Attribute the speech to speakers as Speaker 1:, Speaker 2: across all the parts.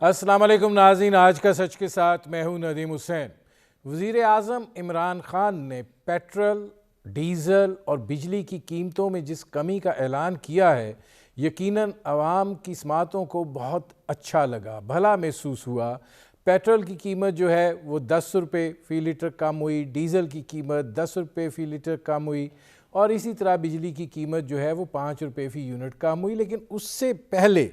Speaker 1: السلام علیکم ناظرین، آج کا سچ کے ساتھ میں ہوں ندیم حسین۔ وزیر اعظم عمران خان نے پیٹرول، ڈیزل اور بجلی کی قیمتوں میں جس کمی کا اعلان کیا ہے، یقیناً عوام کی سماعتوں کو بہت اچھا لگا، بھلا محسوس ہوا۔ پیٹرول کی قیمت جو ہے وہ 10 روپے فی لیٹر کم ہوئی، ڈیزل کی قیمت 10 روپے فی لیٹر کم ہوئی، اور اسی طرح بجلی کی قیمت جو ہے وہ 5 روپے فی یونٹ کم ہوئی۔ لیکن اس سے پہلے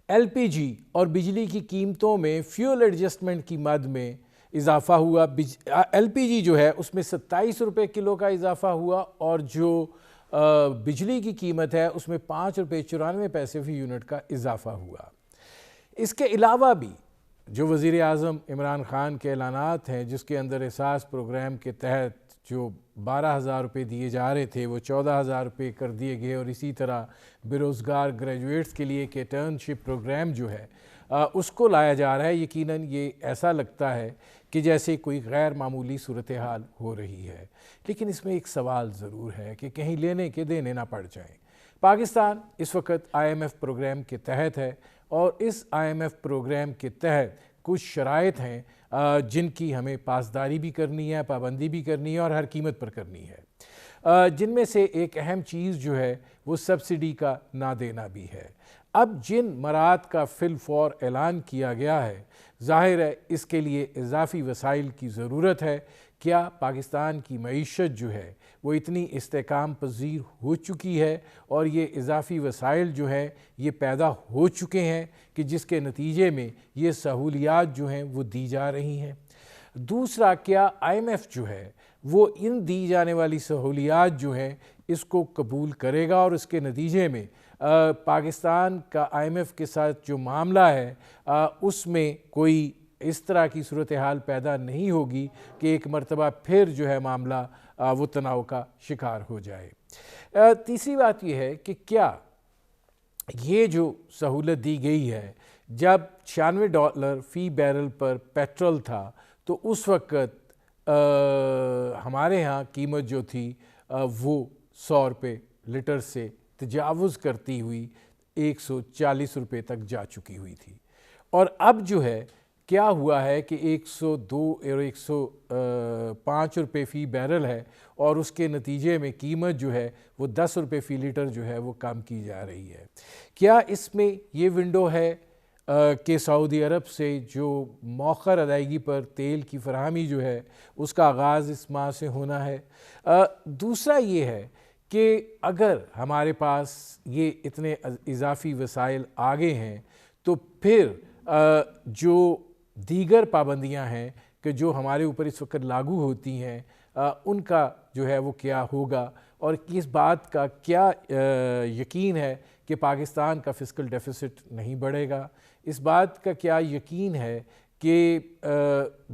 Speaker 1: ایل پی جی اور بجلی کی قیمتوں میں فیول ایڈجسٹمنٹ کی مد میں اضافہ ہوا۔ ایل پی جی جو ہے اس میں 27 روپے کلو کا اضافہ ہوا، اور جو بجلی کی قیمت ہے اس میں 5 روپے 94 پیسے فی یونٹ کا اضافہ ہوا۔ اس کے علاوہ بھی جو وزیر اعظم عمران خان کے اعلانات ہیں، جس کے اندر احساس پروگرام کے تحت جو 12,000 روپے دیے جا رہے تھے وہ 14,000 روپے کر دیے گئے، اور اسی طرح بے روزگار گریجویٹس کے لیے کہ انٹرنشپ پروگرام جو ہے اس کو لایا جا رہا ہے، یقیناً یہ ایسا لگتا ہے کہ جیسے کوئی غیر معمولی صورتحال ہو رہی ہے۔ لیکن اس میں ایک سوال ضرور ہے کہ کہیں لینے کے دینے نہ پڑ جائیں۔ پاکستان اس وقت آئی ایم ایف پروگرام کے تحت ہے، اور اس آئی ایم ایف پروگرام کے تحت کچھ شرائط ہیں جن کی ہمیں پاسداری بھی کرنی ہے، پابندی بھی کرنی ہے، اور ہر قیمت پر کرنی ہے۔ جن میں سے ایک اہم چیز جو ہے وہ سبسڈی کا نہ دینا بھی ہے۔ اب جن مراعات کا فی الفور اعلان کیا گیا ہے، ظاہر ہے اس کے لیے اضافی وسائل کی ضرورت ہے۔ کیا پاکستان کی معیشت جو ہے وہ اتنی استحکام پذیر ہو چکی ہے، اور یہ اضافی وسائل جو ہیں یہ پیدا ہو چکے ہیں کہ جس کے نتیجے میں یہ سہولیات جو ہیں وہ دی جا رہی ہیں؟ دوسرا، کیا آئی ایم ایف جو ہے وہ ان دی جانے والی سہولیات جو ہیں اس کو قبول کرے گا، اور اس کے نتیجے میں پاکستان کا آئی ایم ایف کے ساتھ جو معاملہ ہے اس میں کوئی اس طرح کی صورتحال پیدا نہیں ہوگی کہ ایک مرتبہ پھر جو ہے معاملہ وہ تناؤ کا شکار ہو جائے۔ تیسری بات یہ ہے کہ کیا یہ جو سہولت دی گئی ہے، جب $96 فی بیرل پر پیٹرول تھا تو اس وقت ہمارے ہاں قیمت جو تھی وہ 100 روپے لیٹر سے تجاوز کرتی ہوئی 140 روپے تک جا چکی ہوئی تھی، اور اب جو ہے کیا ہوا ہے کہ 102 اور 105 روپے فی بیرل ہے، اور اس کے نتیجے میں قیمت جو ہے وہ 10 روپے فی لیٹر جو ہے وہ کم کی جا رہی ہے۔ کیا اس میں یہ ونڈو ہے کہ سعودی عرب سے جو مؤخر ادائیگی پر تیل کی فراہمی جو ہے اس کا آغاز اس ماہ سے ہونا ہے؟ دوسرا یہ ہے کہ اگر ہمارے پاس یہ اتنے اضافی وسائل آگے ہیں تو پھر جو دیگر پابندیاں ہیں کہ جو ہمارے اوپر اس وقت لاگو ہوتی ہیں ان کا جو ہے وہ کیا ہوگا، اور اس بات کا کیا یقین ہے کہ پاکستان کا فسکل ڈیفیسٹ نہیں بڑھے گا؟ اس بات کا کیا یقین ہے کہ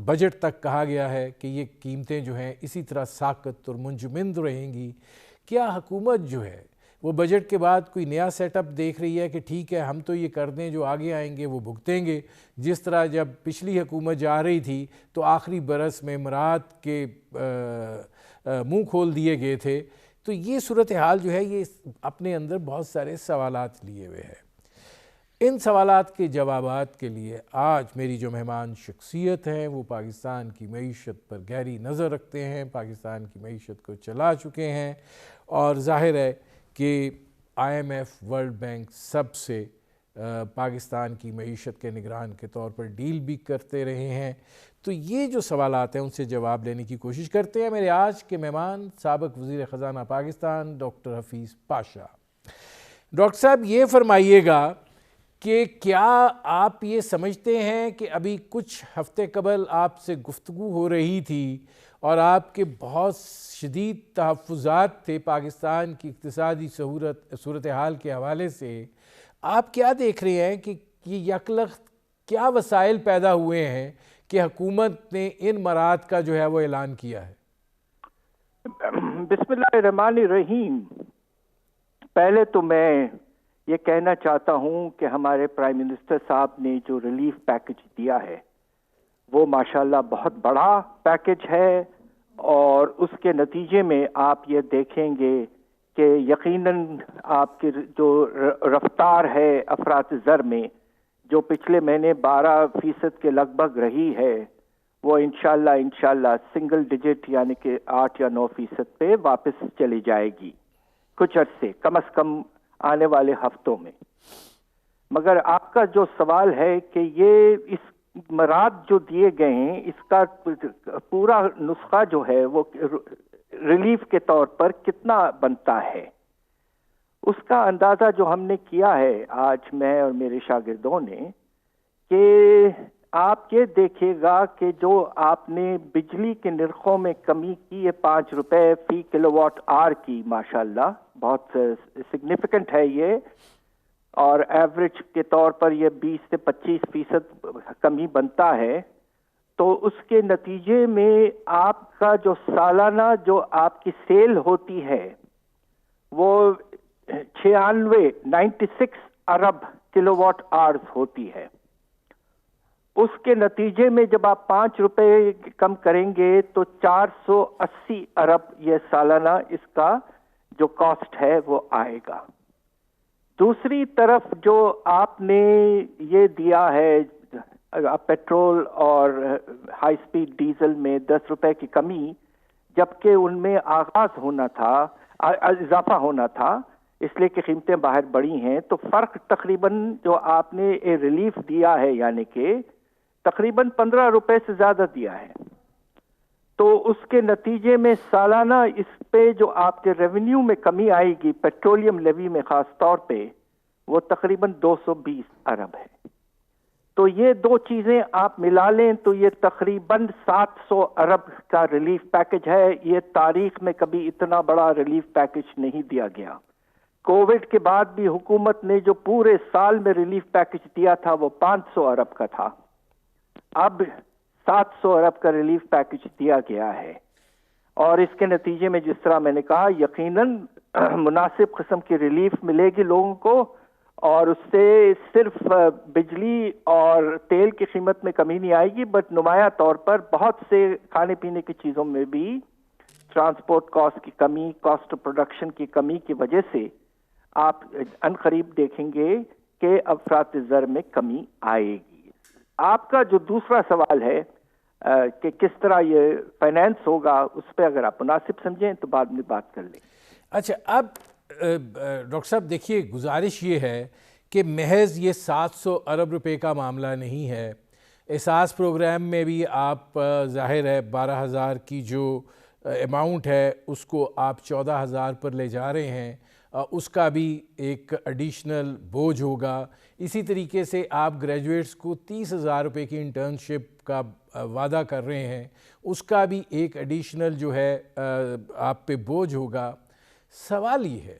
Speaker 1: بجٹ تک کہا گیا ہے کہ یہ قیمتیں جو ہیں اسی طرح ساکت اور منجمد رہیں گی؟ کیا حکومت جو ہے وہ بجٹ کے بعد کوئی نیا سیٹ اپ دیکھ رہی ہے کہ ٹھیک ہے ہم تو یہ کر دیں، جو آگے آئیں گے وہ بھگتیں گے، جس طرح جب پچھلی حکومت جا رہی تھی تو آخری برس میں مراعات کے منہ کھول دیے گئے تھے؟ تو یہ صورتحال جو ہے یہ اپنے اندر بہت سارے سوالات لیے ہوئے ہے۔ ان سوالات کے جوابات کے لیے آج میری جو مہمان شخصیت ہیں وہ پاکستان کی معیشت پر گہری نظر رکھتے ہیں، پاکستان کی معیشت کو چلا چکے ہیں، اور ظاہر ہے کہ I M F, world bank سب سے پاکستان کی معیشت کے نگران کے طور پر ڈیل بھی کرتے رہے ہیں۔ تو یہ جو سوالات ہیں ان سے جواب لینے کی کوشش کرتے ہیں۔ میرے آج کے مہمان سابق وزیر خزانہ پاکستان ڈاکٹر حفیظ پاشا۔ ڈاکٹر صاحب یہ فرمائیے گا کہ کیا آپ یہ سمجھتے ہیں کہ ابھی کچھ ہفتے قبل آپ سے گفتگو ہو رہی تھی اور آپ کے بہت شدید تحفظات تھے پاکستان کی اقتصادی صورتحال کے حوالے سے، آپ کیا دیکھ رہے ہیں کہ یہ یکلخت کیا وسائل پیدا ہوئے ہیں کہ حکومت نے ان مراعات کا جو ہے وہ اعلان کیا ہے؟
Speaker 2: بسم اللہ الرحمن الرحیم۔ پہلے تو میں یہ کہنا چاہتا ہوں کہ ہمارے پرائم منسٹر صاحب نے جو ریلیف پیکج دیا ہے وہ ماشاءاللہ بہت بڑا پیکج ہے، اور اس کے نتیجے میں آپ یہ دیکھیں گے کہ یقیناً آپ کی جو رفتار ہے افراط زر میں جو پچھلے مہینے 12% کے لگ بھگ رہی ہے وہ انشاءاللہ سنگل ڈیجٹ یعنی کہ 8 یا 9% پہ واپس چلی جائے گی کچھ عرصے، کم از کم آنے والے ہفتوں میں۔ مگر آپ کا جو سوال ہے کہ یہ اس مراد جو دیے گئے ہیں اس کا پورا نسخہ جو ہے وہ ریلیف کے طور پر کتنا بنتا ہے، اس کا اندازہ جو ہم نے کیا ہے آج میں اور میرے شاگردوں نے، کہ آپ یہ دیکھے گا کہ جو آپ نے بجلی کے نرخوں میں کمی کی ہے 5 روپے فی کلو واٹ آر کی، ماشاءاللہ بہت سگنیفیکنٹ ہے یہ، اور ایوریج کے طور پر یہ 20 سے 25% کمی بنتا ہے، تو اس کے نتیجے میں آپ کا جو سالانہ جو آپ کی سیل ہوتی ہے وہ 96 ارب کلو واٹ آرز ہوتی ہے۔ اس کے نتیجے میں جب آپ 5 روپے کم کریں گے تو 480 ارب یہ سالانہ اس کا جو کاسٹ ہے وہ آئے گا۔ دوسری طرف جو آپ نے یہ دیا ہے پیٹرول اور ہائی سپیڈ ڈیزل میں 10 روپے کی کمی، جبکہ ان میں آغاز ہونا تھا، اضافہ ہونا تھا اس لیے کہ قیمتیں باہر بڑھی ہیں، تو فرق تقریباً جو آپ نے ریلیف دیا ہے یعنی کہ تقریباً 15 روپے سے زیادہ دیا ہے، تو اس کے نتیجے میں سالانہ اس پہ جو آپ کے ریونیو میں کمی آئے گی پیٹرولیم لیوی میں خاص طور پہ، وہ تقریباً 220 ارب ہے۔ تو یہ دو چیزیں آپ ملا لیں تو یہ تقریباً 700 ارب کا ریلیف پیکج ہے۔ یہ تاریخ میں کبھی اتنا بڑا ریلیف پیکج نہیں دیا گیا۔ کووڈ کے بعد بھی حکومت نے جو پورے سال میں ریلیف پیکج دیا تھا وہ 500 ارب کا تھا، اب 700 ارب کا ریلیف پیکج دیا گیا ہے، اور اس کے نتیجے میں جس طرح میں نے کہا یقیناً مناسب قسم کی ریلیف ملے گی لوگوں کو، اور اس سے صرف بجلی اور تیل کی قیمت میں کمی نہیں آئے گی، بٹ نمایاں طور پر بہت سے کھانے پینے کی چیزوں میں بھی ٹرانسپورٹ کاسٹ کی کمی، کاسٹ آف پروڈکشن کی کمی کی وجہ سے آپ عنقریب دیکھیں گے کہ افراط زر میں کمی آئے گی۔ آپ کا جو دوسرا سوال ہے کہ کس طرح یہ فائنینس ہوگا، اس پہ اگر آپ مناسب سمجھیں تو بعد میں بات کر لیں۔
Speaker 1: اچھا، اب ڈاکٹر صاحب دیکھیے، گزارش یہ ہے کہ محض یہ 700 ارب روپے کا معاملہ نہیں ہے۔ احساس پروگرام میں بھی آپ ظاہر ہے 12,000 کی جو اماؤنٹ ہے اس کو آپ 14,000 پر لے جا رہے ہیں، اس کا بھی ایک ایڈیشنل بوجھ ہوگا۔ اسی طریقے سے آپ گریجویٹس کو 30,000 روپے کی انٹرنشپ کا وعدہ کر رہے ہیں، اس کا بھی ایک ایڈیشنل جو ہے آپ پہ بوجھ ہوگا۔ سوال یہ ہے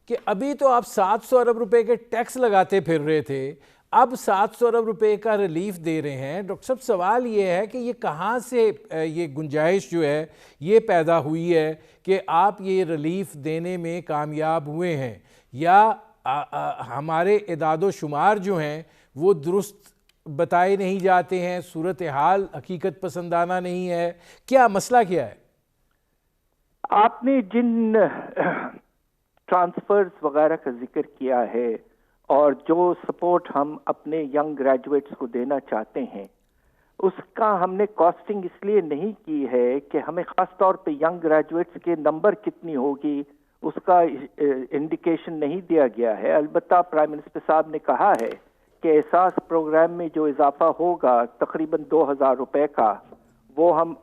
Speaker 1: کہ ابھی تو آپ 700 ارب روپے کے ٹیکس لگاتے پھر رہے تھے، اب 700 ارب روپے کا ریلیف دے رہے ہیں۔ ڈاکٹر صاحب سوال یہ ہے کہ یہ کہاں سے یہ گنجائش جو ہے یہ پیدا ہوئی ہے کہ آپ یہ ریلیف دینے میں کامیاب ہوئے ہیں، یا ہمارے اعداد و شمار جو ہیں وہ درست بتائے نہیں جاتے ہیں، صورتحال حقیقت پسندانہ نہیں ہے، کیا مسئلہ کیا ہے؟
Speaker 2: آپ نے جن ٹرانسفرز وغیرہ کا ذکر کیا ہے اور جو سپورٹ ہم اپنے ینگ گریجویٹس کو دینا چاہتے ہیں، اس کا ہم نے کاسٹنگ اس لیے نہیں کی ہے کہ ہمیں خاص طور پہ ینگ گریجویٹس کے نمبر کتنی ہوگی اس کا انڈیکیشن نہیں دیا گیا ہے۔ البتہ پرائم منسٹر صاحب نے کہا ہے کہ احساس پروگرام میں جو اضافہ ہوگا تقریباً 2,000 روپے کا، وہ ہم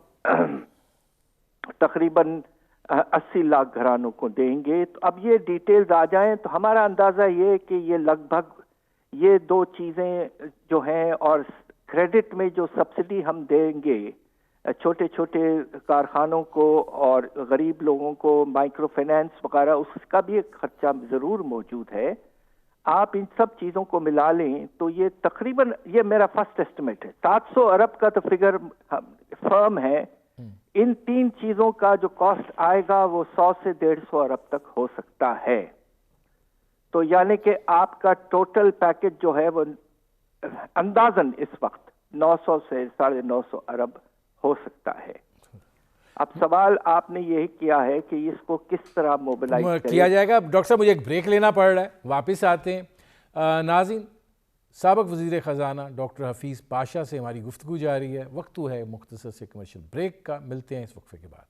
Speaker 2: تقریباً 80 لاکھ گھرانوں کو دیں گے۔ تو اب یہ ڈیٹیلز آ جائیں تو ہمارا اندازہ یہ کہ یہ لگ بھگ یہ دو چیزیں جو ہیں، اور کریڈٹ میں جو سبسڈی ہم دیں گے چھوٹے چھوٹے کارخانوں کو اور غریب لوگوں کو، مائکرو فائنانس وغیرہ، اس کا بھی ایک خرچہ ضرور موجود ہے۔ آپ ان سب چیزوں کو ملا لیں تو یہ تقریباً، یہ میرا فرسٹ ایسٹیمیٹ ہے، 700 ارب کا تو فگر فرم ہے۔ ان تین چیزوں کا جو کاسٹ آئے گا وہ 100 سے 150 ارب تک ہو سکتا ہے۔ تو یعنی کہ آپ کا ٹوٹل پیکج جو ہے وہ اندازاً اس وقت 900 سے 950 ارب ہو سکتا ہے۔ اب سوال آپ نے یہی کیا ہے کہ اس کو کس طرح موبلائز
Speaker 1: کیا جائے گا۔ ڈاکٹر صاحب مجھے ایک بریک لینا پڑ رہا ہے، واپس آتے ہیں۔ ناظرین، سابق وزیر خزانہ ڈاکٹر حفیظ پاشا سے ہماری گفتگو جاری ہے۔ وقت ہے مختصر سے کمرشل بریک کا، ملتے ہیں اس وقفے کے بعد۔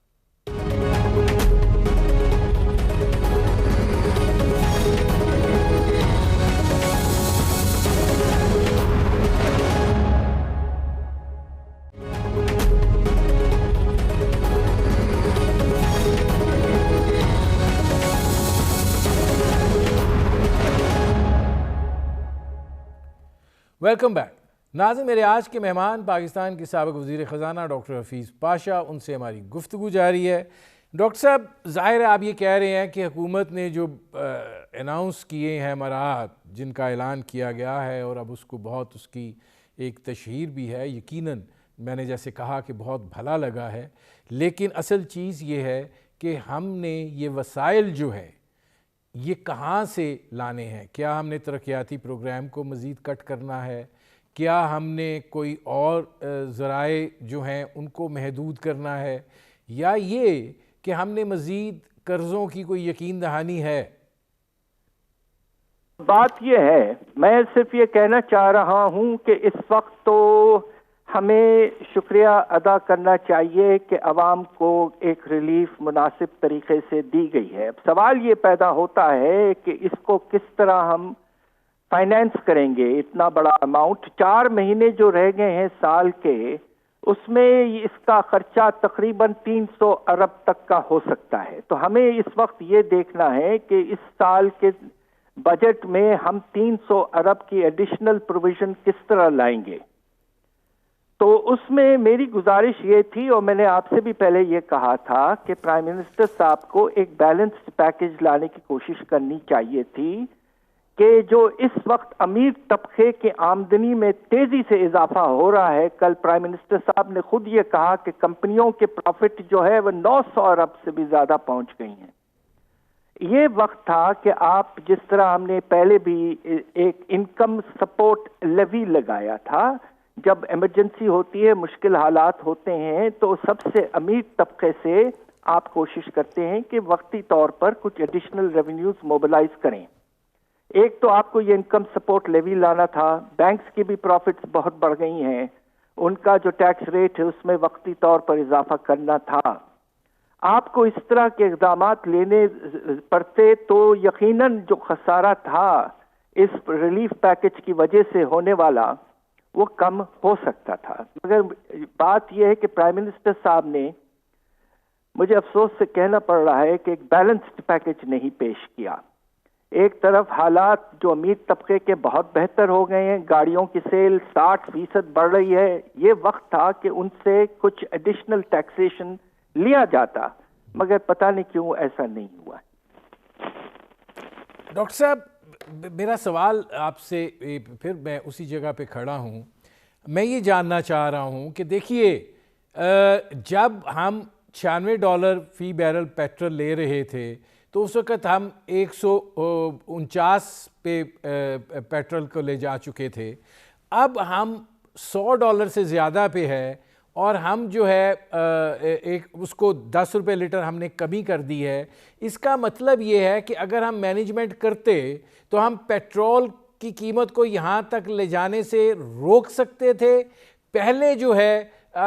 Speaker 1: ویلکم بیک ناظرین، میرے آج کے مہمان پاکستان کے سابق وزیر خزانہ ڈاکٹر حفیظ پاشا، ان سے ہماری گفتگو جاری ہے۔ ڈاکٹر صاحب، ظاہر ہے آپ یہ کہہ رہے ہیں کہ حکومت نے جو اناؤنس کیے ہیں مراحت جن کا اعلان کیا گیا ہے، اور اب اس کو بہت اس کی ایک تشہیر بھی ہے، یقیناً میں نے جیسے کہا کہ بہت بھلا لگا ہے، لیکن اصل چیز یہ ہے کہ ہم نے یہ وسائل جو ہے یہ کہاں سے لانے ہیں؟ کیا ہم نے ترقیاتی پروگرام کو مزید کٹ کرنا ہے؟ کیا ہم نے کوئی اور ذرائع جو ہیں ان کو محدود کرنا ہے؟ یا یہ کہ ہم نے مزید قرضوں کی کوئی یقین دہانی ہے؟
Speaker 2: بات یہ ہے، میں صرف یہ کہنا چاہ رہا ہوں کہ اس وقت تو ہمیں شکریہ ادا کرنا چاہیے کہ عوام کو ایک ریلیف مناسب طریقے سے دی گئی ہے۔ اب سوال یہ پیدا ہوتا ہے کہ اس کو کس طرح ہم فائنینس کریں گے۔ اتنا بڑا اماؤنٹ، 4 مہینے جو رہ گئے ہیں سال کے، اس میں اس کا خرچہ تقریباً 300 ارب تک کا ہو سکتا ہے۔ تو ہمیں اس وقت یہ دیکھنا ہے کہ اس سال کے بجٹ میں ہم 300 ارب کی ایڈیشنل پروویژن کس طرح لائیں گے۔ تو اس میں میری گزارش یہ تھی، اور میں نے آپ سے بھی پہلے یہ کہا تھا کہ پرائم منسٹر صاحب کو ایک بیلنسڈ پیکج لانے کی کوشش کرنی چاہیے تھی کہ جو اس وقت امیر طبقے کی آمدنی میں تیزی سے اضافہ ہو رہا ہے۔ کل پرائم منسٹر صاحب نے خود یہ کہا کہ کمپنیوں کے پروفٹ جو ہے وہ 900 ارب سے بھی زیادہ پہنچ گئی ہیں۔ یہ وقت تھا کہ آپ، جس طرح ہم نے پہلے بھی ایک انکم سپورٹ لیوی لگایا تھا، جب ایمرجنسی ہوتی ہے، مشکل حالات ہوتے ہیں، تو سب سے امیر طبقے سے آپ کوشش کرتے ہیں کہ وقتی طور پر کچھ ایڈیشنل ریونیوز موبلائز کریں۔ ایک تو آپ کو یہ انکم سپورٹ لیوی لانا تھا۔ بینکس کی بھی پروفٹس بہت بڑھ گئی ہیں، ان کا جو ٹیکس ریٹ ہے اس میں وقتی طور پر اضافہ کرنا تھا۔ آپ کو اس طرح کے اقدامات لینے پڑتے تو یقیناً جو خسارہ تھا اس ریلیف پیکج کی وجہ سے ہونے والا، وہ کم ہو سکتا تھا۔ مگر بات یہ ہے کہ پرائم منسٹر صاحب نے، مجھے افسوس سے کہنا پڑ رہا ہے کہ ایک بیلنسڈ پیکج نہیں پیش کیا۔ ایک طرف حالات جو امیر طبقے کے بہت بہتر ہو گئے ہیں، گاڑیوں کی سیل 60% بڑھ رہی ہے، یہ وقت تھا کہ ان سے کچھ ایڈیشنل ٹیکسیشن لیا جاتا، مگر پتہ نہیں کیوں ایسا نہیں ہوا۔
Speaker 1: ڈاکٹر صاحب، میرا سوال آپ سے پھر میں اسی جگہ پہ کھڑا ہوں، میں یہ جاننا چاہ رہا ہوں کہ دیکھیے، جب ہم $96 فی بیرل پیٹرول لے رہے تھے تو اس وقت ہم 149 پہ پیٹرول کو لے جا چکے تھے۔ اب ہم $100 سے زیادہ پہ ہے، اور ہم جو ہے ایک اس کو 10 روپے لیٹر ہم نے کمی کر دی ہے۔ اس کا مطلب یہ ہے کہ اگر ہم مینجمنٹ کرتے تو ہم پیٹرول کی قیمت کو یہاں تک لے جانے سے روک سکتے تھے۔ پہلے جو ہے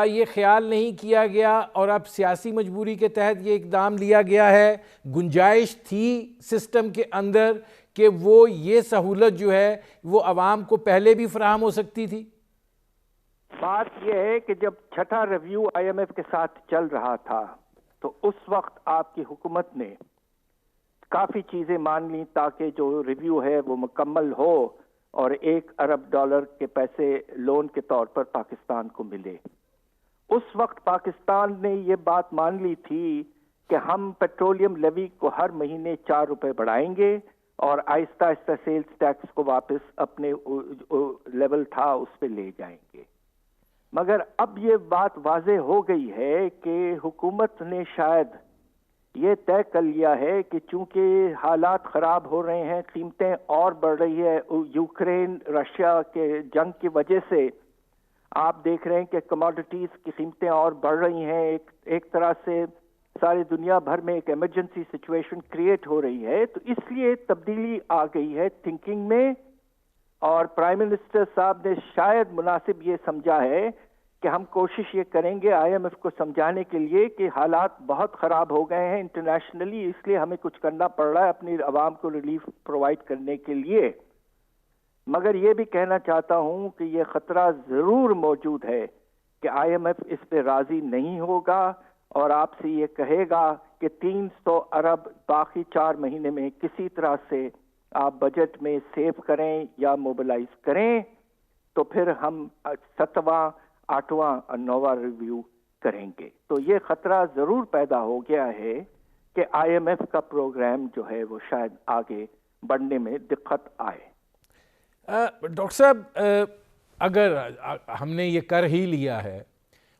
Speaker 1: یہ خیال نہیں کیا گیا، اور اب سیاسی مجبوری کے تحت یہ اقدام لیا گیا ہے۔ گنجائش تھی سسٹم کے اندر کہ وہ یہ سہولت جو ہے وہ عوام کو پہلے بھی فراہم ہو سکتی تھی۔
Speaker 2: بات یہ ہے کہ جب چھٹا ریویو IMF کے ساتھ چل رہا تھا تو اس وقت آپ کی حکومت نے کافی چیزیں مان لی تاکہ جو ریویو ہے وہ مکمل ہو اور $1 ارب کے پیسے لون کے طور پر پاکستان کو ملے۔ اس وقت پاکستان نے یہ بات مان لی تھی کہ ہم پیٹرولیم لیوی کو ہر مہینے 4 روپے بڑھائیں گے اور آہستہ آہستہ سیلز ٹیکس کو واپس اپنے لیول تھا اس پہ لے جائیں گے۔ مگر اب یہ بات واضح ہو گئی ہے کہ حکومت نے شاید یہ طے کر لیا ہے کہ چونکہ حالات خراب ہو رہے ہیں، قیمتیں اور بڑھ رہی ہے، یوکرین رشیا کے جنگ کی وجہ سے آپ دیکھ رہے ہیں کہ کموڈٹیز کی قیمتیں اور بڑھ رہی ہیں، ایک طرح سے ساری دنیا بھر میں ایک ایمرجنسی سچویشن کریٹ ہو رہی ہے، تو اس لیے تبدیلی آ گئی ہے تھنکنگ میں، اور پرائم منسٹر صاحب نے شاید مناسب یہ سمجھا ہے کہ ہم کوشش یہ کریں گے آئی ایم ایف کو سمجھانے کے لیے کہ حالات بہت خراب ہو گئے ہیں انٹرنیشنلی، اس لیے ہمیں کچھ کرنا پڑ رہا ہے اپنی عوام کو ریلیف پرووائڈ کرنے کے لیے. مگر یہ بھی کہنا چاہتا ہوں کہ یہ خطرہ ضرور موجود ہے کہ آئی ایم ایف اس پہ راضی نہیں ہوگا اور آپ سے یہ کہے گا کہ 300 ارب باقی 4 مہینے میں کسی طرح سے آپ بجٹ میں سیو کریں یا موبلائز کریں، تو پھر ہم 7واں 8واں اور 9واں ریویو کریں گے. تو یہ خطرہ ضرور پیدا ہو گیا ہے کہ آئی ایم ایف کا پروگرام جو ہے وہ شاید آگے بڑھنے میں دقت آئے.
Speaker 1: ڈاکٹر صاحب، اگر ہم نے یہ کر ہی لیا ہے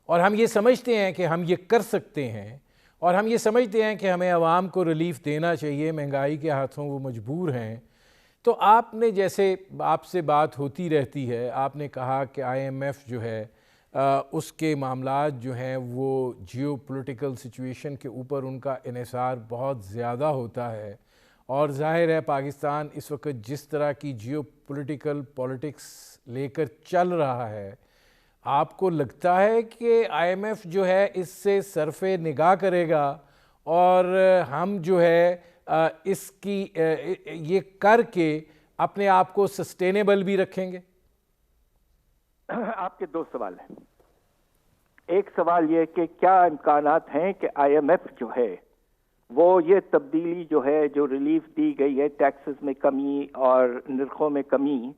Speaker 1: اور ہم یہ سمجھتے ہیں کہ ہم یہ کر سکتے ہیں اور ہم یہ سمجھتے ہیں کہ ہمیں عوام کو ریلیف دینا چاہیے، مہنگائی کے ہاتھوں وہ مجبور ہیں، تو آپ نے جیسے آپ سے بات ہوتی رہتی ہے، آپ نے کہا کہ آئی ایم ایف جو ہے اس کے معاملات جو ہیں وہ جیو پولیٹیکل سچویشن کے اوپر ان کا انحصار بہت زیادہ ہوتا ہے، اور ظاہر ہے پاکستان اس وقت جس طرح کی جیو پولیٹیکل پالیٹکس لے کر چل رہا ہے، آپ کو لگتا ہے کہ آئی ایم ایف جو ہے اس سے صرف نگاہ کرے گا اور ہم جو ہے اس کی یہ کر کے اپنے آپ کو سسٹینیبل بھی رکھیں گے؟
Speaker 2: آپ کے 2 سوال ہیں. ایک سوال یہ کہ کیا امکانات ہیں کہ آئی ایم ایف جو ہے وہ یہ تبدیلی جو ہے جو ریلیف دی گئی ہے ٹیکسز میں کمی اور نرخوں میں کمی،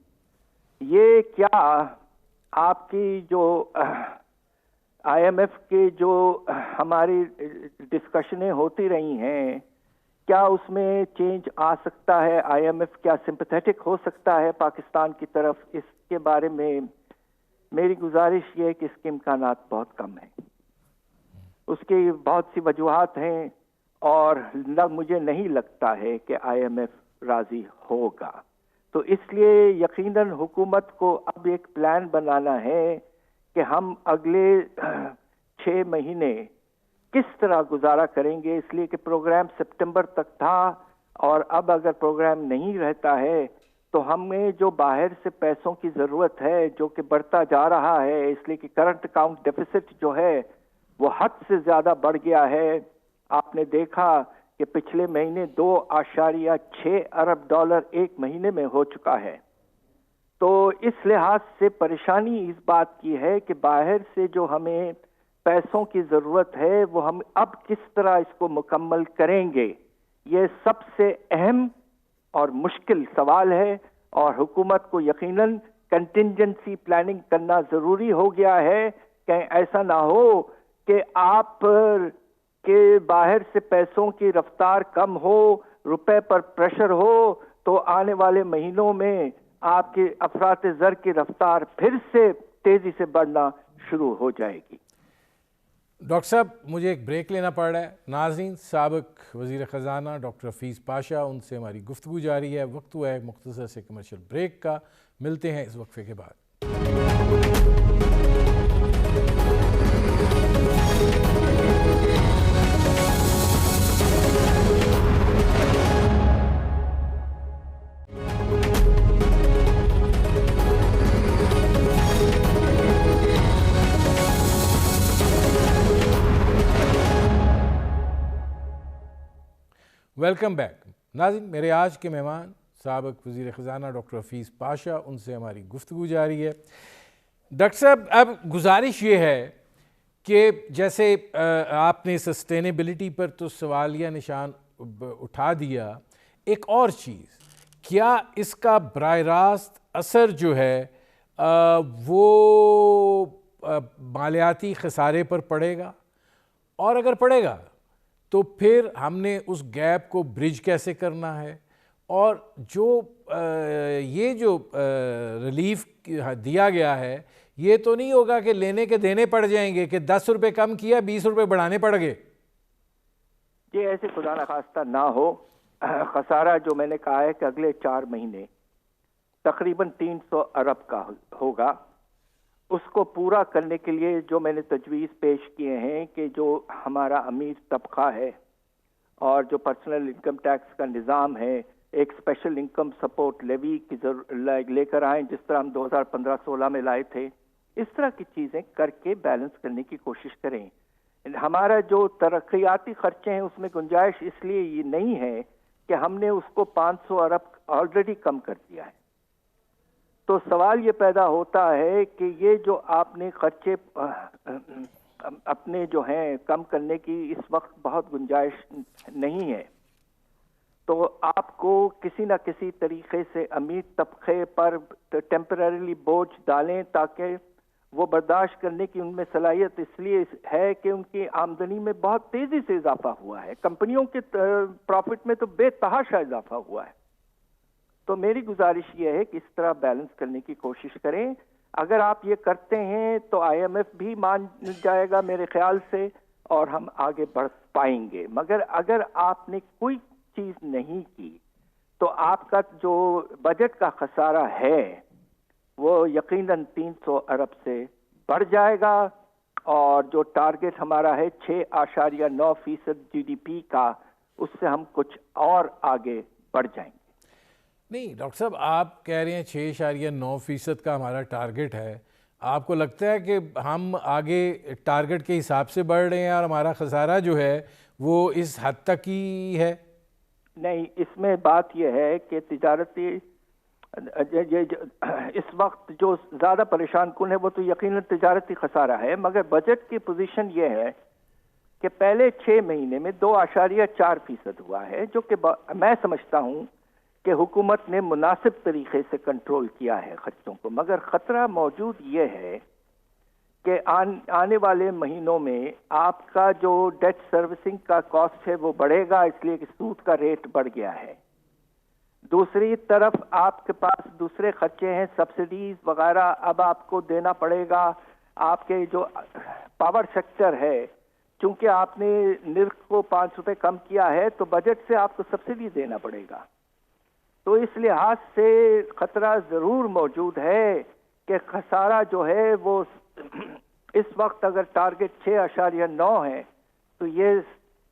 Speaker 2: یہ کیا آپ کی جو آئی ایم ایف کے جو ہماری ڈسکشنیں ہوتی رہی ہیں، کیا اس میں چینج آ سکتا ہے؟ آئی ایم ایف کیا سمپیتھیٹک ہو سکتا ہے پاکستان کی طرف؟ اس کے بارے میں میری گزارش یہ ہے کہ اس کے امکانات بہت کم ہیں. اس کی بہت سی وجوہات ہیں اور مجھے نہیں لگتا ہے کہ آئی ایم ایف راضی ہوگا. تو اس لیے یقیناً حکومت کو اب ایک پلان بنانا ہے کہ ہم اگلے 6 مہینے کس طرح گزارا کریں گے، اس لیے کہ پروگرام سپٹمبر تک تھا اور اب اگر پروگرام نہیں رہتا ہے تو ہمیں جو باہر سے پیسوں کی ضرورت ہے جو کہ بڑھتا جا رہا ہے، اس لیے کہ کرنٹ اکاؤنٹ ڈیفیسٹ جو ہے وہ حد سے زیادہ بڑھ گیا ہے. آپ نے دیکھا کہ پچھلے مہینے 2.6 ارب ڈالر ایک مہینے میں ہو چکا ہے. تو اس لحاظ سے پریشانی اس بات کی ہے کہ باہر سے جو ہمیں پیسوں کی ضرورت ہے وہ ہم اب کس طرح اس کو مکمل کریں گے، یہ سب سے اہم اور مشکل سوال ہے. اور حکومت کو یقیناً کنٹینجنسی پلاننگ کرنا ضروری ہو گیا ہے کہ ایسا نہ ہو کہ آپ کے باہر سے پیسوں کی رفتار کم ہو، روپے پر پریشر ہو، تو آنے والے مہینوں میں آپ کے افراط زر کی رفتار پھر سے تیزی سے بڑھنا شروع ہو جائے گی.
Speaker 1: ڈاکٹر صاحب مجھے ایک بریک لینا پڑ رہا ہے. ناظرین، سابق وزیر خزانہ ڈاکٹر حفیظ پاشا، ان سے ہماری گفتگو جاری ہے. وقت ہوا ہے ایک مختصر سے کمرشل بریک کا. ملتے ہیں اس وقفے کے بعد. Welcome back. ناظرین، میرے آج کے مہمان سابق وزیر خزانہ ڈاکٹر حفیظ پاشا، ان سے ہماری گفتگو جاری ہے. ڈاکٹر صاحب، اب گزارش یہ ہے کہ جیسے آپ نے سسٹینیبلٹی پر تو سوالیہ نشان اٹھا دیا، ایک اور چیز، کیا اس کا براہ راست اثر جو ہے وہ مالیاتی خسارے پر پڑے گا؟ اور اگر پڑے گا تو پھر ہم نے اس گیپ کو برج کیسے کرنا ہے؟ اور جو یہ جو ریلیف دیا گیا ہے، یہ تو نہیں ہوگا کہ لینے کے دینے پڑ جائیں گے کہ 10 روپے کم کیا 20 روپے بڑھانے پڑ گئے؟
Speaker 2: یہ ایسے خدا نخواستہ نہ ہو. خسارہ جو میں نے کہا ہے کہ اگلے 4 مہینے تقریباً 300 ارب کا ہوگا. اس کو پورا کرنے کے لیے جو میں نے تجویز پیش کیے ہیں کہ جو ہمارا امیر طبقہ ہے اور جو پرسنل انکم ٹیکس کا نظام ہے، ایک اسپیشل انکم سپورٹ لیوی کی لے کر آئیں جس طرح ہم 2015-16 میں لائے تھے. اس طرح کی چیزیں کر کے بیلنس کرنے کی کوشش کریں. ہمارا جو ترقیاتی خرچے ہیں اس میں گنجائش اس لیے یہ نہیں ہے کہ ہم نے اس کو 500 ارب آلریڈی کم کر دیا ہے. تو سوال یہ پیدا ہوتا ہے کہ یہ جو آپ نے خرچے اپنے جو ہیں کم کرنے کی اس وقت بہت گنجائش نہیں ہے. تو آپ کو کسی نہ کسی طریقے سے امیر طبقے پر ٹیمپرریلی بوجھ ڈالیں تاکہ وہ برداشت کرنے کی ان میں صلاحیت اس لیے ہے کہ ان کی آمدنی میں بہت تیزی سے اضافہ ہوا ہے. کمپنیوں کے پروفٹ میں تو بے تحاشا اضافہ ہوا ہے. تو میری گزارش یہ ہے کہ اس طرح بیلنس کرنے کی کوشش کریں. اگر آپ یہ کرتے ہیں تو آئی ایم ایف بھی مان جائے گا میرے خیال سے اور ہم آگے بڑھ پائیں گے. مگر اگر آپ نے کوئی چیز نہیں کی تو آپ کا جو بجٹ کا خسارہ ہے وہ یقیناً 300 ارب سے بڑھ جائے گا اور جو ٹارگٹ ہمارا ہے 6.9% جی ڈی پی کا اس سے ہم کچھ اور آگے بڑھ جائیں گے.
Speaker 1: نہیں ڈاکٹر صاحب آپ کہہ رہے ہیں 6.9% کا ہمارا ٹارگٹ ہے. آپ کو لگتا ہے کہ ہم آگے ٹارگٹ کے حساب سے بڑھ رہے ہیں اور ہمارا خسارہ جو ہے وہ اس حد تک ہی ہے؟
Speaker 2: نہیں, اس میں بات یہ ہے کہ تجارتی اس وقت جو زیادہ پریشان کن ہے وہ تو یقیناً تجارتی خسارہ ہے. مگر بجٹ کی پوزیشن یہ ہے کہ پہلے 6 مہینے میں 2.4% ہوا ہے جو کہ میں سمجھتا ہوں کہ حکومت نے مناسب طریقے سے کنٹرول کیا ہے خرچوں کو. مگر خطرہ موجود یہ ہے کہ آنے والے مہینوں میں آپ کا جو ڈیٹ سروسنگ کا کاسٹ ہے وہ بڑھے گا اس لیے کہ سود کا ریٹ بڑھ گیا ہے. دوسری طرف آپ کے پاس دوسرے خرچے ہیں, سبسڈیز وغیرہ اب آپ کو دینا پڑے گا. آپ کے جو پاور سیکٹر ہے چونکہ آپ نے نرخ کو 5 روپے کم کیا ہے تو بجٹ سے آپ کو سبسڈی دینا پڑے گا. تو اس لحاظ سے خطرہ ضرور موجود ہے کہ خسارہ جو ہے وہ اس وقت اگر ٹارگٹ 6.9 ہے تو یہ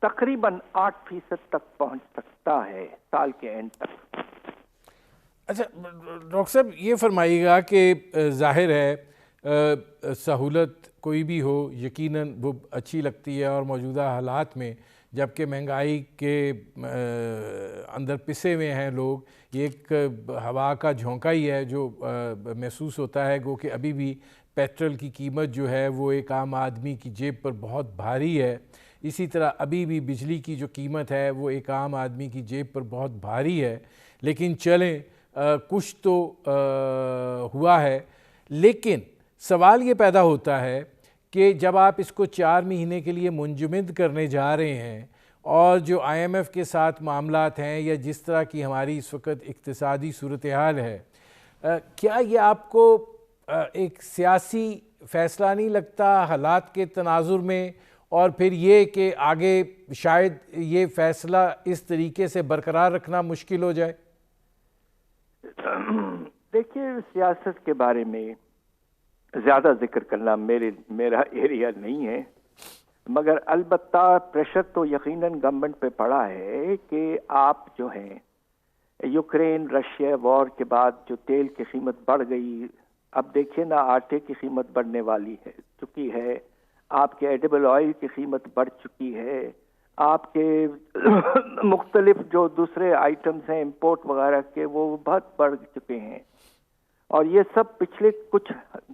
Speaker 2: تقریباً 8% تک پہنچ سکتا ہے سال کے اینڈ تک.
Speaker 1: اچھا ڈاکٹر صاحب یہ فرمائیے گا کہ ظاہر ہے سہولت کوئی بھی ہو یقیناً وہ اچھی لگتی ہے اور موجودہ حالات میں جبکہ مہنگائی کے اندر پسے ہوئے ہیں لوگ, یہ ایک ہوا کا جھونکا ہی ہے جو محسوس ہوتا ہے گو کہ ابھی بھی پیٹرول کی قیمت جو ہے وہ ایک عام آدمی کی جیب پر بہت بھاری ہے. اسی طرح ابھی بھی بجلی کی جو قیمت ہے وہ ایک عام آدمی کی جیب پر بہت بھاری ہے. لیکن چلیں کچھ تو ہوا ہے. لیکن سوال یہ پیدا ہوتا ہے کہ جب آپ اس کو 4 مہینے کے لیے منجمد کرنے جا رہے ہیں اور جو آئی ایم ایف کے ساتھ معاملات ہیں یا جس طرح کی ہماری اس وقت اقتصادی صورتحال ہے, کیا یہ آپ کو ایک سیاسی فیصلہ نہیں لگتا حالات کے تناظر میں, اور پھر یہ کہ آگے شاید یہ فیصلہ اس طریقے سے برقرار رکھنا مشکل ہو جائے؟
Speaker 2: دیکھیے سیاست کے بارے میں زیادہ ذکر کرنا میرا ایریا نہیں ہے, مگر البتہ پریشر تو یقیناً گورنمنٹ پہ پڑا ہے کہ آپ جو ہیں یوکرین رشیا وار کے بعد جو تیل کی قیمت بڑھ گئی, اب دیکھیں نا آٹے کی قیمت بڑھنے والی ہے چکی ہے, آپ کے ایڈیبل آئل کی قیمت بڑھ چکی ہے, آپ کے مختلف جو دوسرے آئٹمز ہیں امپورٹ وغیرہ کے وہ بہت بڑھ چکے ہیں. اور یہ سب پچھلے کچھ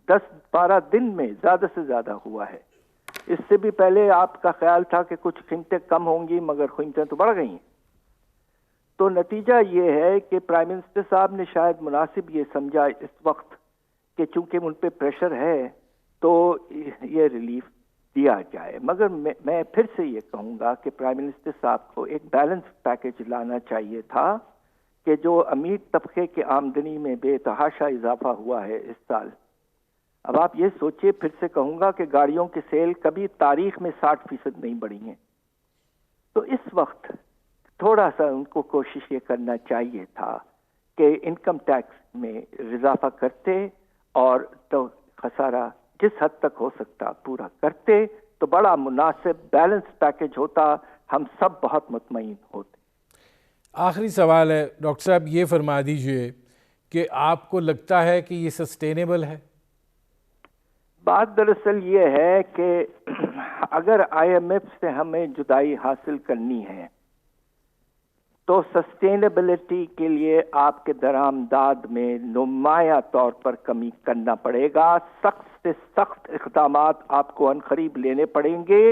Speaker 2: 10-12 دن میں زیادہ سے زیادہ ہوا ہے. اس سے بھی پہلے آپ کا خیال تھا کہ کچھ قیمتیں کم ہوں گی مگر قیمتیں تو بڑھ گئی. تو نتیجہ یہ ہے کہ پرائم منسٹر صاحب نے شاید مناسب یہ سمجھا اس وقت کہ چونکہ ان پہ پریشر ہے تو یہ ریلیف دیا جائے. مگر میں پھر سے یہ کہوں گا کہ پرائم منسٹر صاحب کو ایک بیلنس پیکج لانا چاہیے تھا کہ جو امیر طبقے کی آمدنی میں بے تحاشا اضافہ ہوا ہے اس سال. اب آپ یہ سوچئے, پھر سے کہوں گا کہ گاڑیوں کی سیل کبھی تاریخ میں 60% نہیں بڑھی ہیں. تو اس وقت تھوڑا سا ان کو کوشش یہ کرنا چاہیے تھا کہ انکم ٹیکس میں اضافہ کرتے اور تو خسارہ جس حد تک ہو سکتا پورا کرتے تو بڑا مناسب بیلنس پیکج ہوتا, ہم سب بہت مطمئن ہوتے.
Speaker 1: آخری سوال ہے ڈاکٹر صاحب، یہ فرما دیجئے کہ آپ کو لگتا ہے کہ یہ سسٹینیبل ہے؟
Speaker 2: بات دراصل یہ ہے کہ اگر آئی ایم ایف سے ہمیں جدائی حاصل کرنی ہے تو سسٹینیبلٹی کے لیے آپ کے درآمدات میں نمایاں طور پر کمی کرنا پڑے گا. سخت سے سخت اقدامات آپ کو عنقریب لینے پڑیں گے.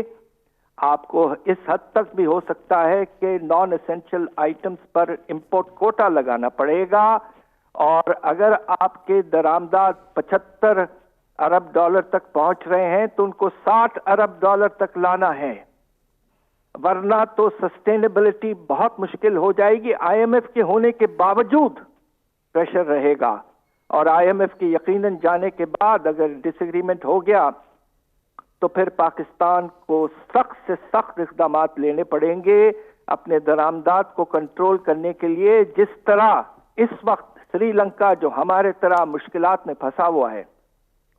Speaker 2: آپ کو اس حد تک بھی ہو سکتا ہے کہ نان اسینشل آئٹمز پر امپورٹ کوٹا لگانا پڑے گا، اور اگر آپ کے درآمدات 75 ارب ڈالر تک پہنچ رہے ہیں تو ان کو 60 ارب ڈالر تک لانا ہے، ورنہ تو سسٹینیبلٹی بہت مشکل ہو جائے گی. آئی ایم ایف کے ہونے کے باوجود پریشر رہے گا، اور آئی ایم ایف کے یقیناً جانے کے بعد اگر ڈس ایگریمنٹ ہو گیا تو پھر پاکستان کو سخت سے سخت اقدامات لینے پڑیں گے اپنے درآمدات کو کنٹرول کرنے کے لیے. جس طرح اس وقت سری لنکا جو ہمارے طرح مشکلات میں پھنسا ہوا ہے،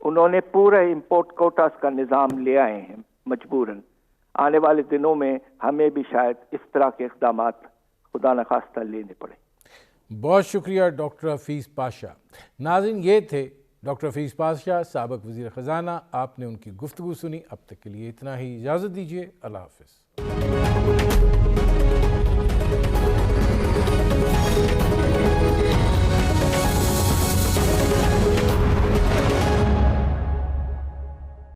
Speaker 2: انہوں نے پورے امپورٹ کوٹاز کا نظام لے آئے ہیں مجبوراً. آنے والے دنوں میں ہمیں بھی شاید اس طرح کے اقدامات خدا نخواستہ لینے پڑیں.
Speaker 1: بہت شکریہ ڈاکٹر حفیظ پاشا. ناظرین، یہ تھے ڈاکٹر حفیظ پاشا، سابق وزیر خزانہ. آپ نے ان کی گفتگو سنی. اب تک کے لیے اتنا ہی، اجازت دیجیے. اللہ حافظ.